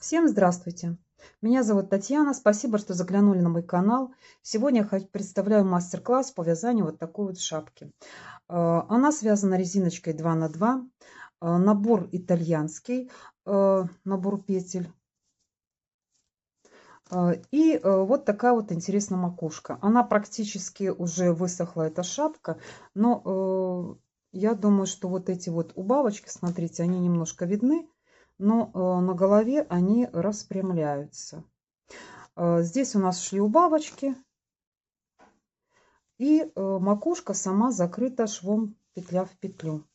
Всем здравствуйте! Меня зовут Татьяна. Спасибо, что заглянули на мой канал. Сегодня я представляю мастер-класс по вязанию вот такой вот шапки. Она связана резиночкой 2 на 2. Набор итальянский, набор петель. И вот такая вот интересная макушка. Она практически уже высохла, эта шапка, но я думаю, что вот эти вот убавочки, смотрите, они немножко видны, но на голове они распрямляются. Здесь у нас шли убавочки, и макушка сама закрыта швом петля в петлю.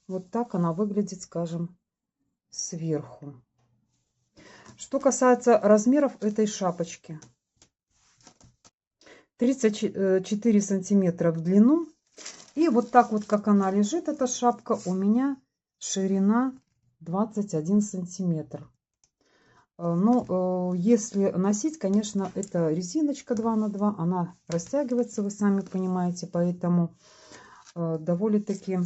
Вот так она выглядит, скажем, сверху. Что касается размеров этой шапочки. 34 сантиметра в длину. И вот так вот, как она лежит, эта шапка, у меня ширина 21 сантиметр. Но если носить, конечно, это резиночка 2 на 2, она растягивается, вы сами понимаете, поэтому довольно-таки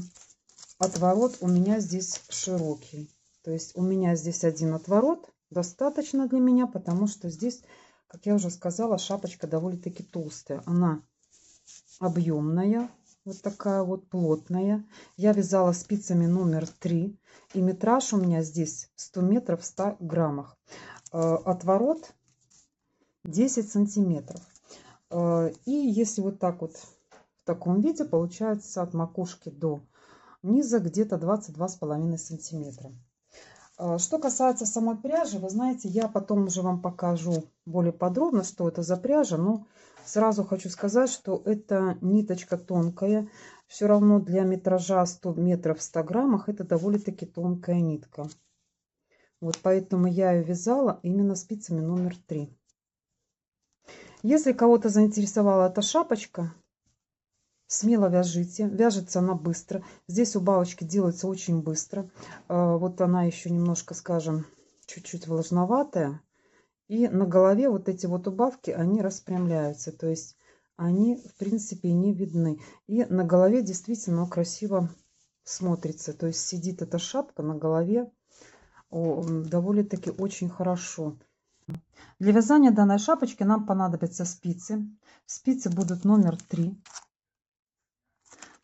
отворот у меня здесь широкий. То есть у меня здесь один отворот, достаточно для меня, потому что здесь, как я уже сказала, шапочка довольно-таки толстая. Она объемная, вот такая вот плотная. Я вязала спицами номер 3. И метраж у меня здесь 100 метров в 100 граммах. Отворот 10 сантиметров. И если вот так вот в таком виде, получается от макушки до низа где-то 22,5 сантиметра. Что касается самой пряжи, вы знаете, я потом уже вам покажу более подробно, что это за пряжа. Но сразу хочу сказать, что это ниточка тонкая. Все равно для метража 100 метров в 100 граммах это довольно-таки тонкая нитка. Вот поэтому я ее вязала именно спицами номер 3. Если кого-то заинтересовала эта шапочка, смело вяжите. Вяжется она быстро. Здесь убавочки делаются очень быстро. Вот она еще немножко, скажем, чуть-чуть влажноватая. И на голове вот эти вот убавки, они распрямляются. То есть они, в принципе, не видны. И на голове действительно красиво смотрится. То есть сидит эта шапка на голове довольно-таки очень хорошо. Для вязания данной шапочки нам понадобятся спицы. Спицы будут номер 3.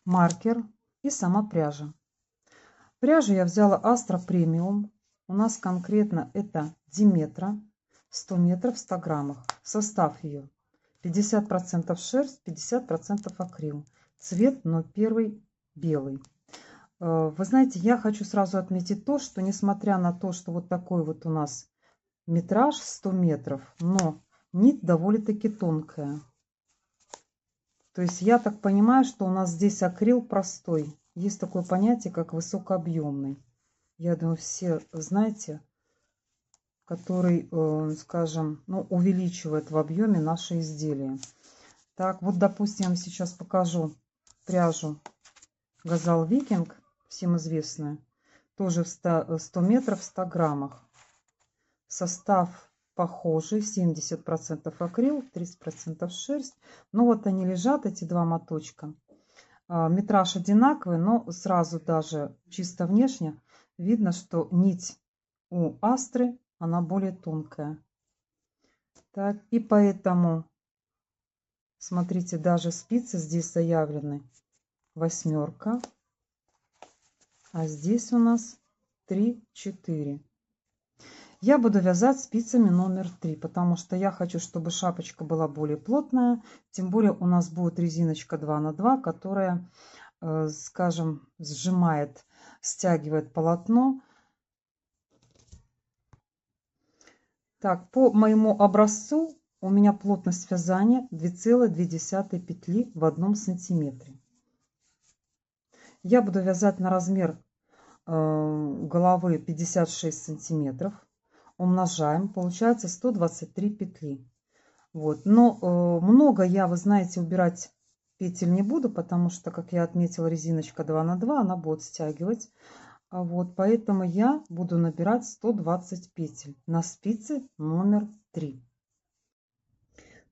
Маркер и сама пряжа. Пряжу я взяла Астра Премиум. У нас конкретно это Диметра. 100 метров в 100 граммах. Состав ее 50% шерсть, 50% акрил. Цвет 01 белый. Вы знаете, я хочу сразу отметить то, что несмотря на то, что вот такой вот у нас метраж 100 метров, но нить довольно-таки тонкая. То есть я так понимаю, что у нас здесь акрил простой. Есть такое понятие, как высокообъемный. Я думаю, все знаете, который, скажем, увеличивает в объеме наши изделия. Так, вот, допустим, я сейчас покажу пряжу Газал Викинг, всем известная. Тоже в 100 метров в 100 граммах. Состав похожий, 70% акрил, 30% шерсть. Ну вот они лежат, эти два моточка. Метраж одинаковый, но сразу даже чисто внешне видно, что нить у Астры, она более тонкая. Так, и поэтому, смотрите, даже спицы здесь заявлены 8, а здесь у нас 3-4. Я буду вязать спицами номер 3, потому что я хочу, чтобы шапочка была более плотная. Тем более у нас будет резиночка 2 на 2, которая, скажем, сжимает, стягивает полотно. Так, по моему образцу у меня плотность вязания 2,2 петли в 1 сантиметре. Я буду вязать на размер головы 56 сантиметров. Умножаем, получается 123 петли. Вот. Но много я, вы знаете, убирать петель не буду, потому что, как я отметила, резиночка 2 на 2, она будет стягивать. Вот, поэтому я буду набирать 120 петель на спице номер 3.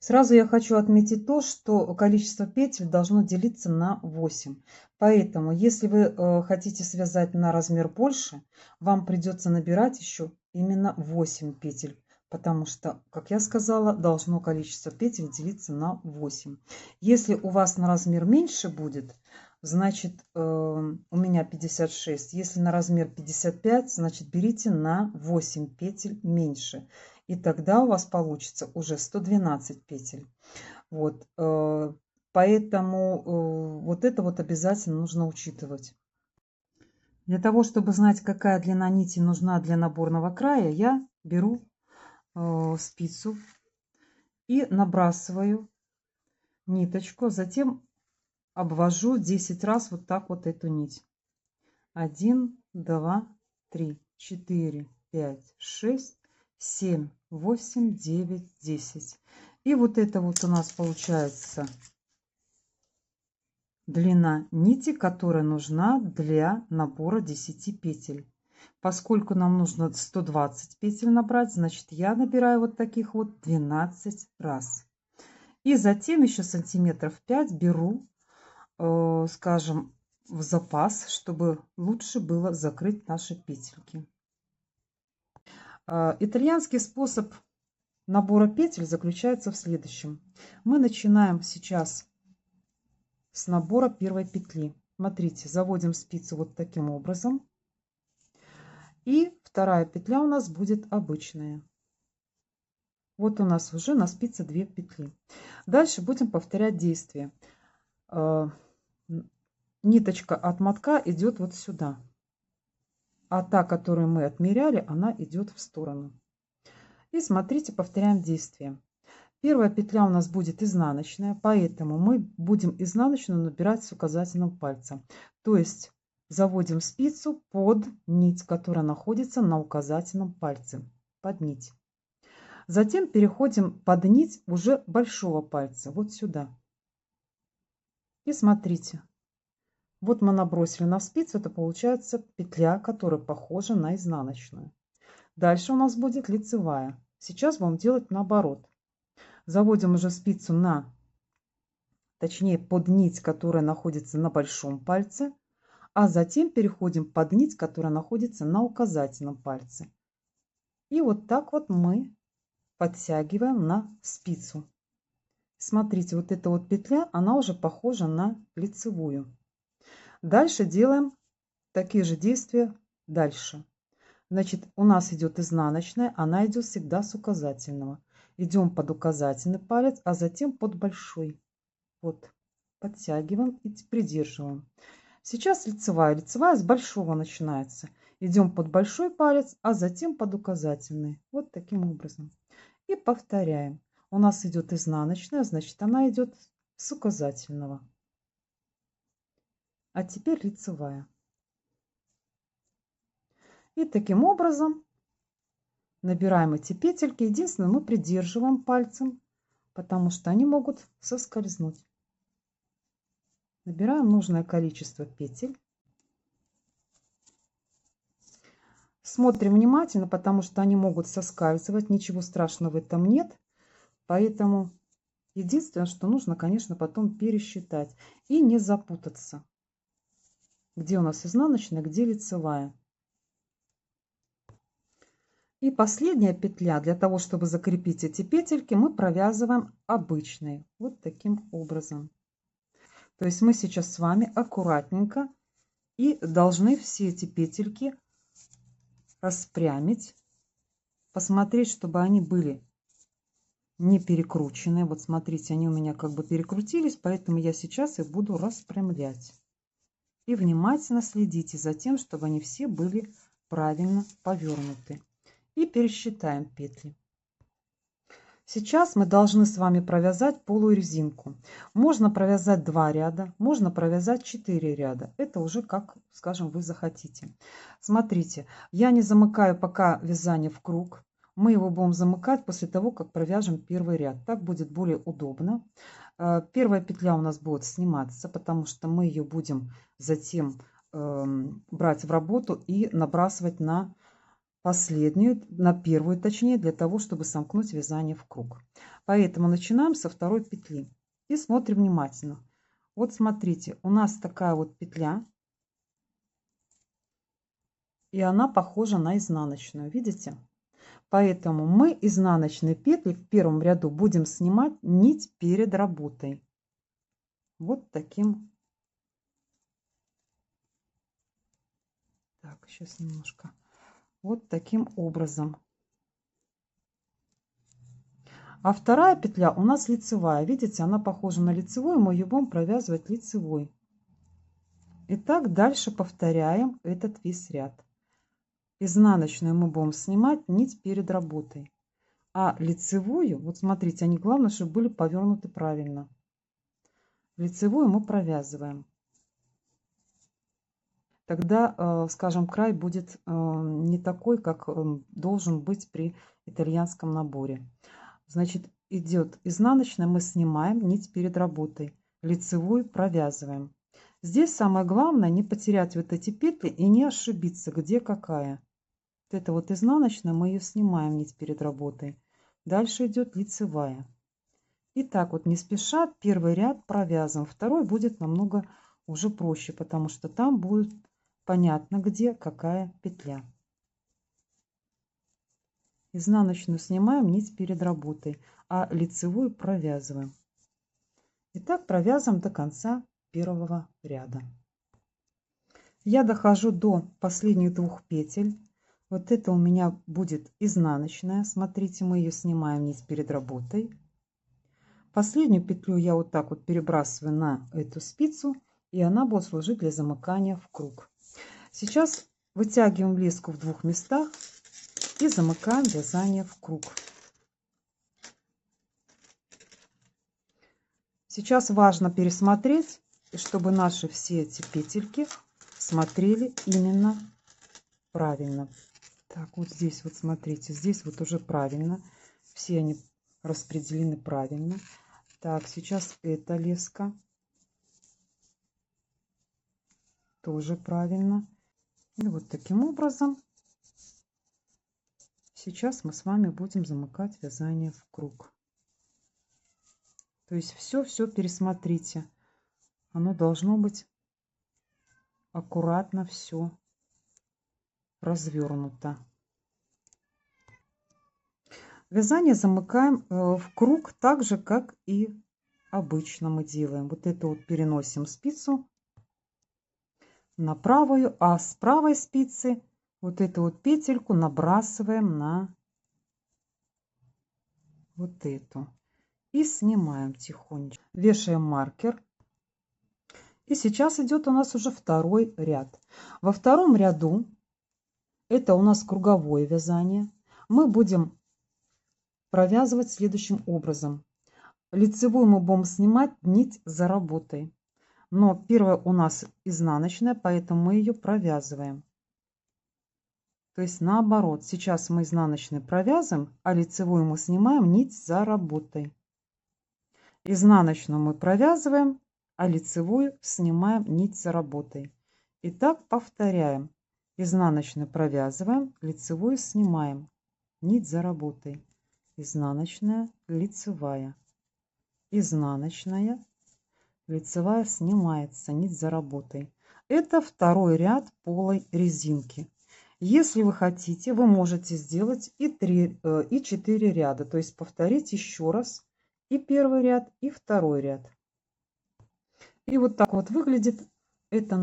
Сразу я хочу отметить то, что количество петель должно делиться на 8. Поэтому, если вы хотите связать на размер больше, вам придется набирать еще именно 8 петель, потому что, как я сказала, должно количество петель делиться на 8. Если у вас на размер меньше будет, значит, у меня 56. Если на размер 55, значит, берите на 8 петель меньше. И тогда у вас получится уже 112 петель. Вот, поэтому вот это вот обязательно нужно учитывать. Для того, чтобы знать, какая длина нити нужна для наборного края, я беру спицу и набрасываю ниточку, затем обвожу 10 раз вот так вот эту нить. 1, 2, 3, 4, 5, 6, 7, 8, 9, 10. И вот это вот у нас получается длина нити, которая нужна для набора 10 петель. Поскольку нам нужно 120 петель набрать, значит, я набираю вот таких вот 12 раз. И затем еще сантиметров 5 беру, скажем, в запас, чтобы лучше было закрыть наши петельки. Итальянский способ набора петель заключается в следующем. Мы начинаем сейчас с набора первой петли. Смотрите, заводим спицу вот таким образом. И вторая петля у нас будет обычная. Вот у нас уже на спице 2 петли. Дальше будем повторять действие. Ниточка от мотка идет вот сюда. А та, которую мы отмеряли, она идет в сторону. И смотрите, повторяем действие. Первая петля у нас будет изнаночная, поэтому мы будем изнаночную набирать с указательным пальцем. То есть заводим спицу под нить, которая находится на указательном пальце. Под нить. Затем переходим под нить уже большого пальца, вот сюда. И смотрите. Вот мы набросили на спицу, это получается петля, которая похожа на изнаночную. Дальше у нас будет лицевая. Сейчас будем делать наоборот. Заводим уже спицу точнее под нить, которая находится на большом пальце, а затем переходим под нить, которая находится на указательном пальце. И вот так вот мы подтягиваем на спицу. Смотрите, вот эта вот петля, она уже похожа на лицевую. Дальше делаем такие же действия дальше. Значит, у нас идет изнаночная, она идет всегда с указательного. Идем под указательный палец, а затем под большой. Вот, подтягиваем и придерживаем. Сейчас лицевая. Лицевая с большого начинается. Идем под большой палец, а затем под указательный. Вот таким образом. И повторяем. У нас идет изнаночная, значит, она идет с указательного. А теперь лицевая. И таким образом набираем эти петельки. Единственное, мы придерживаем пальцем, потому что они могут соскользнуть. Набираем нужное количество петель. Смотрим внимательно, потому что они могут соскальзывать. Ничего страшного в этом нет. Поэтому единственное, что нужно, конечно, потом пересчитать. И не запутаться. Где у нас изнаночная, где лицевая. И последняя петля, для того, чтобы закрепить эти петельки, мы провязываем обычные. Вот таким образом. То есть мы сейчас с вами аккуратненько и должны все эти петельки распрямить. Посмотреть, чтобы они были не перекручены. Вот смотрите, они у меня как бы перекрутились, поэтому я сейчас их буду распрямлять. И внимательно следите за тем, чтобы они все были правильно повернуты. И пересчитаем петли. Сейчас мы должны с вами провязать полурезинку. Можно провязать 2 ряда, можно провязать 4 ряда. Это уже как, скажем, вы захотите. Смотрите, я не замыкаю пока вязание в круг. Мы его будем замыкать после того, как провяжем первый ряд. Так будет более удобно. Первая петля у нас будет сниматься, потому что мы ее будем затем брать в работу и набрасывать на последнюю, на первую точнее, для того, чтобы сомкнуть вязание в круг. Поэтому начинаем со второй петли и смотрим внимательно. Вот смотрите, у нас такая вот петля. и она похожа на изнаночную, видите? Поэтому мы изнаночные петли в первом ряду будем снимать нить перед работой. Вот таким. Так, сейчас немножко. Вот таким образом. А вторая петля у нас лицевая. Видите, она похожа на лицевую, мы ее будем провязывать лицевой. И так дальше повторяем этот весь ряд. Изнаночную мы будем снимать нить перед работой. А лицевую, вот смотрите, они главное, чтобы были повернуты правильно. Лицевую мы провязываем. Тогда, скажем, край будет не такой, как должен быть при итальянском наборе. Значит, идет изнаночная, мы снимаем нить перед работой. Лицевую провязываем. Здесь самое главное не потерять вот эти петли и не ошибиться, где какая. Вот это вот изнаночная, мы ее снимаем нить перед работой. Дальше идет лицевая. И так вот не спеша первый ряд провязываем. Второй будет намного уже проще, потому что там будет понятно, где какая петля. Изнаночную снимаем нить перед работой, а лицевую провязываем. И так провязываем до конца первого ряда. Я дохожу до последних двух петель. Вот это у меня будет изнаночная. Смотрите, мы ее снимаем нить перед работой. Последнюю петлю я вот так вот перебрасываю на эту спицу, и она будет служить для замыкания в круг. Сейчас вытягиваем леску в двух местах и замыкаем вязание в круг. Сейчас важно пересмотреть, чтобы наши все эти петельки смотрели именно правильно. Так, вот здесь вот смотрите, здесь вот уже правильно. Все они распределены правильно. Так, сейчас эта леска. Тоже правильно. И вот таким образом сейчас мы с вами будем замыкать вязание в круг. То есть все пересмотрите. Оно должно быть аккуратно все развернуто. Вязание замыкаем в круг так же, как и обычно мы делаем. Вот это вот переносим спицу на правую, а с правой спицы вот эту вот петельку набрасываем на вот эту и снимаем тихонечко. Вешаем маркер. И сейчас идет у нас уже второй ряд. Во втором ряду, это у нас круговое вязание, мы будем провязывать следующим образом. Лицевую мы будем снимать нить за работой. Но первая у нас изнаночная, поэтому мы ее провязываем. То есть наоборот. Сейчас мы изнаночной провязываем, а лицевую мы снимаем нить за работой. Изнаночную мы провязываем, а лицевую снимаем нить за работой. И так повторяем. Изнаночную провязываем, лицевую снимаем, нить за работой. Изнаночная, лицевая. Изнаночная, лицевая снимается, нить за работой. Это второй ряд полой резинки. Если вы хотите, вы можете сделать и 4 ряда. То есть повторить еще раз и первый ряд, и второй ряд. И вот так вот выглядит этот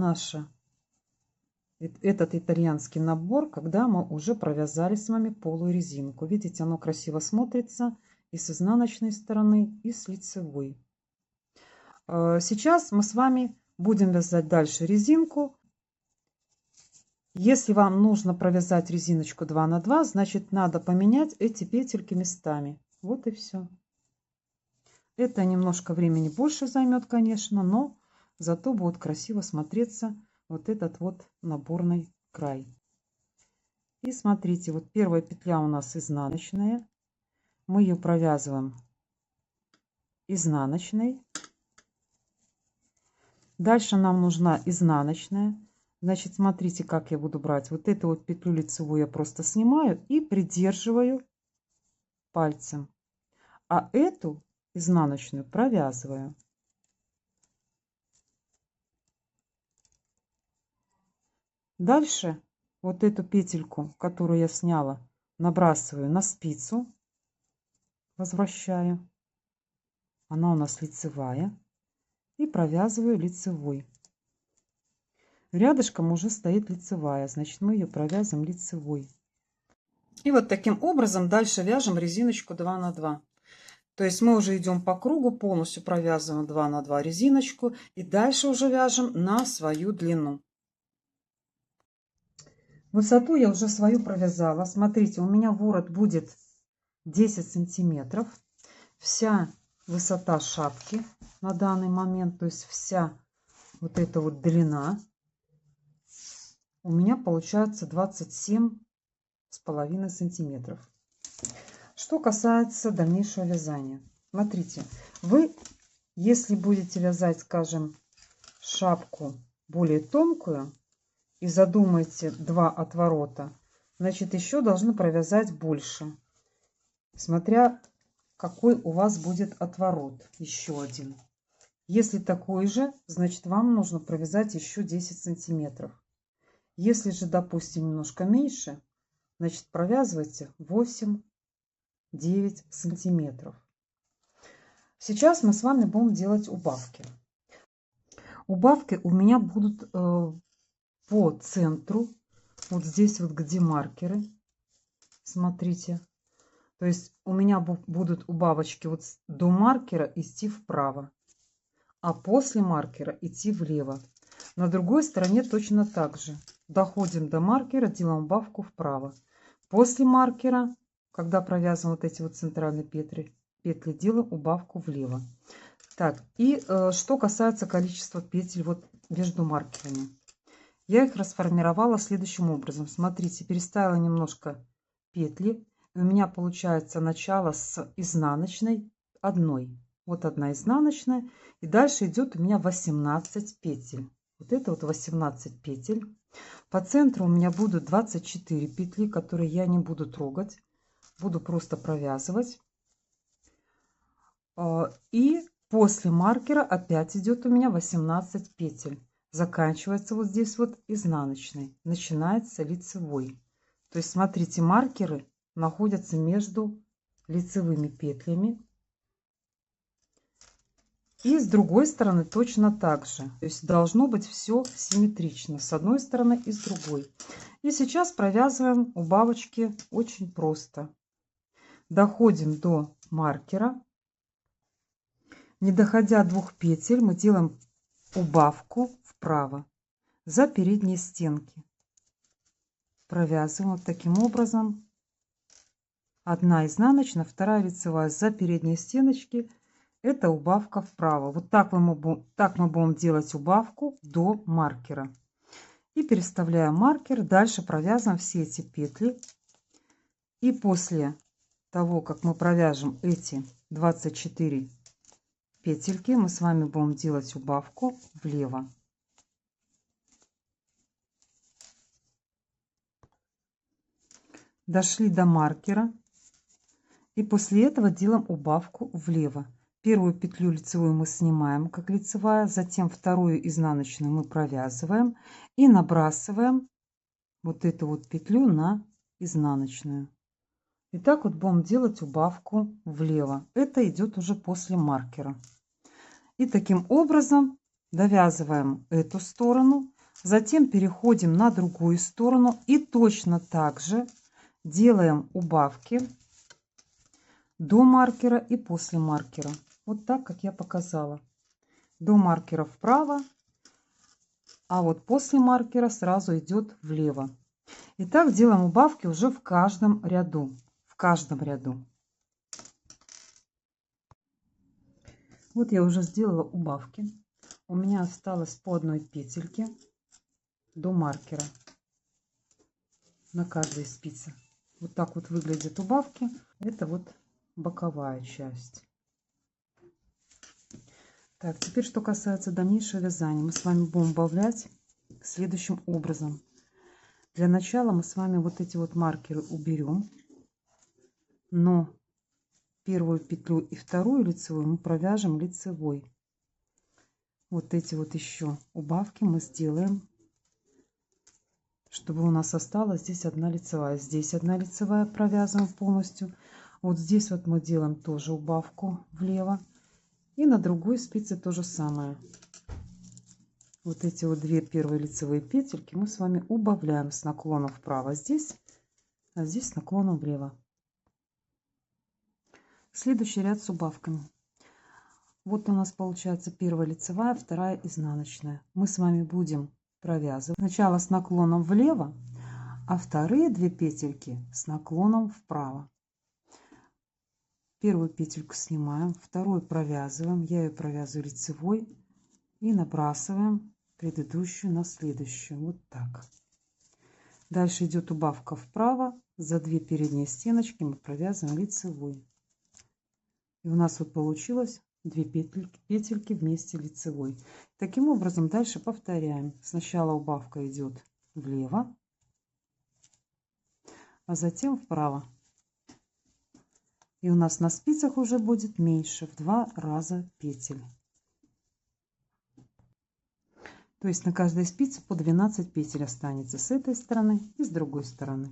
итальянский набор, когда мы уже провязали с вами полую резинку. Видите, оно красиво смотрится и с изнаночной стороны, и с лицевой. Сейчас мы с вами будем вязать дальше резинку. Если вам нужно провязать резиночку 2 на 2, значит надо поменять эти петельки местами. Вот и все. Это немножко времени больше займет, конечно, но зато будет красиво смотреться вот этот вот наборный край. И смотрите, вот первая петля у нас изнаночная. Мы ее провязываем изнаночной. Дальше нам нужна изнаночная. Значит, смотрите, как я буду брать. Вот эту вот петлю лицевую я просто снимаю и придерживаю пальцем. А эту изнаночную провязываю. Дальше вот эту петельку, которую я сняла, набрасываю на спицу, возвращаю. Она у нас лицевая. И провязываю лицевой. Рядышком уже стоит лицевая, значит, мы ее провязываем лицевой. И вот таким образом дальше вяжем резиночку 2 на 2. То есть мы уже идем по кругу, полностью провязываем 2 на 2 резиночку и дальше уже вяжем на свою длину. Высоту я уже свою провязала. Смотрите, у меня ворот будет 10 сантиметров. Вся высота шапки на данный момент, то есть вся вот эта вот длина у меня получается 27,5 сантиметров. Что касается дальнейшего вязания. Смотрите, вы, если будете вязать, скажем, шапку более тонкую и задумаете 2 отворота, значит, еще должны провязать больше. Смотря какой у вас будет отворот. Еще один. Если такой же, значит, вам нужно провязать еще 10 сантиметров. Если же, допустим, немножко меньше, значит, провязывайте 8-9 сантиметров. Сейчас мы с вами будем делать убавки. Убавки у меня будут по центру, вот здесь вот, где маркеры. Смотрите. То есть у меня будут убавочки вот до маркера идти вправо, а после маркера идти влево. На другой стороне точно так же. Доходим до маркера, делаем убавку вправо. После маркера, когда провязываем вот эти вот центральные петли, делаем убавку влево. Так, и что касается количества петель вот между маркерами. Я их расформировала следующим образом. Смотрите, переставила немножко петли. У меня получается начало с изнаночной одной. Вот одна изнаночная. И дальше идет у меня 18 петель. Вот это вот 18 петель. По центру у меня будут 24 петли, которые я не буду трогать. Буду просто провязывать. И после маркера опять идет у меня 18 петель. Заканчивается вот здесь вот изнаночной. Начинается лицевой. То есть смотрите, маркеры находятся между лицевыми петлями. И с другой стороны точно так же. То есть должно быть все симметрично с одной стороны и с другой. И сейчас провязываем убавочки очень просто. Доходим до маркера. Не доходя 2 петель, мы делаем убавку вправо за передние стенки. Провязываем вот таким образом. Одна изнаночная, вторая лицевая за передние стеночки. Это убавка вправо. Вот так мы будем делать убавку до маркера. И переставляем маркер. Дальше провязываем все эти петли. И после того, как мы провяжем эти 24 петельки, мы с вами будем делать убавку влево. Дошли до маркера. И после этого делаем убавку влево. Первую петлю лицевую мы снимаем как лицевая, затем вторую изнаночную мы провязываем и набрасываем вот эту вот петлю на изнаночную. И так вот будем делать убавку влево. Это идет уже после маркера. И таким образом довязываем эту сторону, затем переходим на другую сторону и точно так же делаем убавки до маркера и после маркера. Вот так, как я показала. До маркера вправо, а вот после маркера сразу идет влево. И так делаем убавки уже в каждом ряду. В каждом ряду. Вот я уже сделала убавки. У меня осталось по одной петельке до маркера на каждой спице. Вот так вот выглядят убавки. Это вот боковая часть. Так, теперь что касается дальнейшего вязания. Мы с вами будем убавлять следующим образом. Для начала мы с вами вот эти вот маркеры уберем. Но первую петлю и вторую лицевую мы провяжем лицевой. Вот эти вот еще убавки мы сделаем чтобы у нас осталась здесь одна лицевая. Здесь одна лицевая, провязываем полностью. Вот здесь вот мы делаем тоже убавку влево. И на другой спице то же самое. Вот эти вот две первые лицевые петельки мы с вами убавляем с наклоном вправо здесь, а здесь с наклоном влево. Следующий ряд с убавками. Вот у нас получается первая лицевая, вторая изнаночная. Мы с вами будем провязывать сначала с наклоном влево, а вторые две петельки с наклоном вправо. Первую петельку снимаем, вторую провязываем, я ее провязываю лицевой и набрасываем предыдущую на следующую, вот так. Дальше идет убавка вправо, за две передние стеночки мы провязываем лицевой. И у нас вот получилось две петельки вместе лицевой. Таким образом дальше повторяем. Сначала убавка идет влево, а затем вправо. И у нас на спицах уже будет меньше в 2 раза петель. То есть на каждой спице по 12 петель останется с этой стороны и с другой стороны.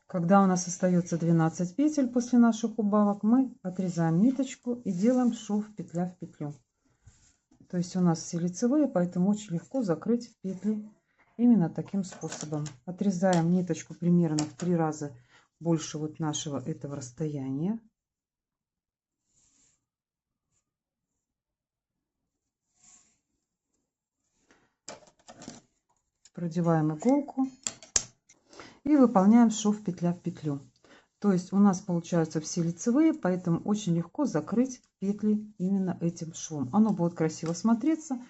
Когда у нас остается 12 петель после наших убавок, мы отрезаем ниточку и делаем шов петля в петлю. То есть у нас все лицевые, поэтому очень легко закрыть петли именно таким способом. Отрезаем ниточку примерно в 3 раза больше вот нашего этого расстояния. Продеваем иголку и выполняем шов петля в петлю. То есть у нас получаются все лицевые, поэтому очень легко закрыть петли именно этим швом. Оно будет красиво смотреться.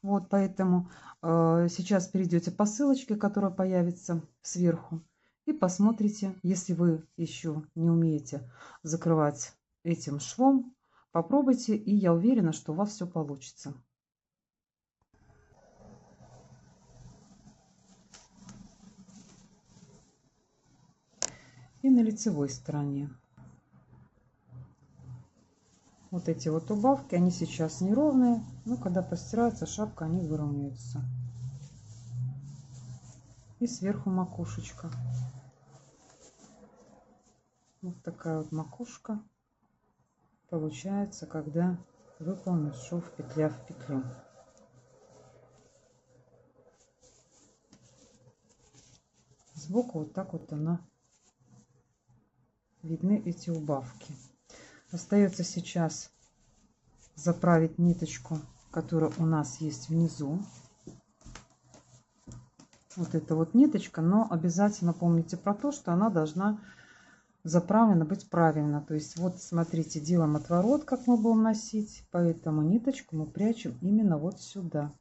Вот поэтому сейчас перейдете по ссылочке, которая появится сверху, и посмотрите. Если вы еще не умеете закрывать этим швом, попробуйте, и я уверена, что у вас все получится. И на лицевой стороне. Вот эти вот убавки, они сейчас неровные, но когда постирается шапка, они выровняются. И сверху макушечка. Вот такая вот макушка получается, когда выполнен шов петля в петлю. Сбоку вот так вот она видны эти убавки. Остается сейчас заправить ниточку, которая у нас есть внизу. Вот эта вот ниточка, но обязательно помните про то, что она должна заправлена быть правильно. То есть вот смотрите, делаем отворот, как мы будем носить, поэтому ниточку мы прячем именно вот сюда,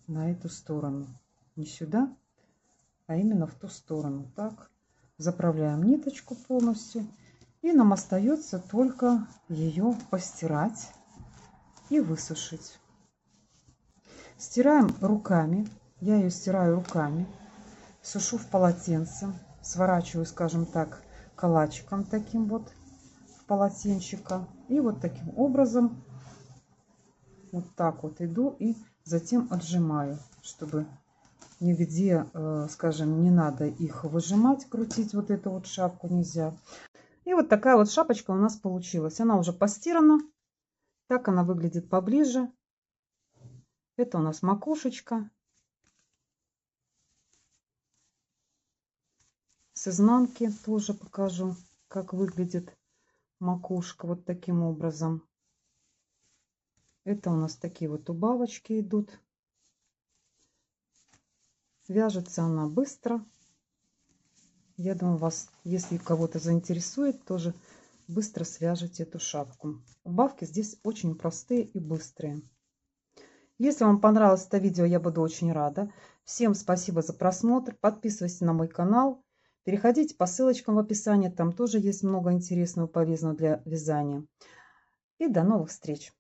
на эту сторону. Не сюда, а именно в ту сторону. Так, заправляем ниточку полностью. И нам остается только ее постирать и высушить. Стираем руками. Я ее стираю руками. Сушу в полотенце. Сворачиваю, скажем так, калачиком таким вот в полотенчика. И вот таким образом вот так вот иду и затем отжимаю, чтобы нигде, скажем, не надо их выжимать, крутить вот эту вот шапку нельзя. И вот такая вот шапочка у нас получилась. Она уже постирана. Так она выглядит поближе. Это у нас макушечка. С изнанки тоже покажу, как выглядит макушка. Вот таким образом. Это у нас такие вот убавочки идут. Вяжется она быстро. Я думаю, вас, если кого-то заинтересует, тоже быстро свяжете эту шапку. Убавки здесь очень простые и быстрые. Если вам понравилось это видео, я буду очень рада. Всем спасибо за просмотр. Подписывайтесь на мой канал. Переходите по ссылочкам в описании. Там тоже есть много интересного, полезного для вязания. И до новых встреч!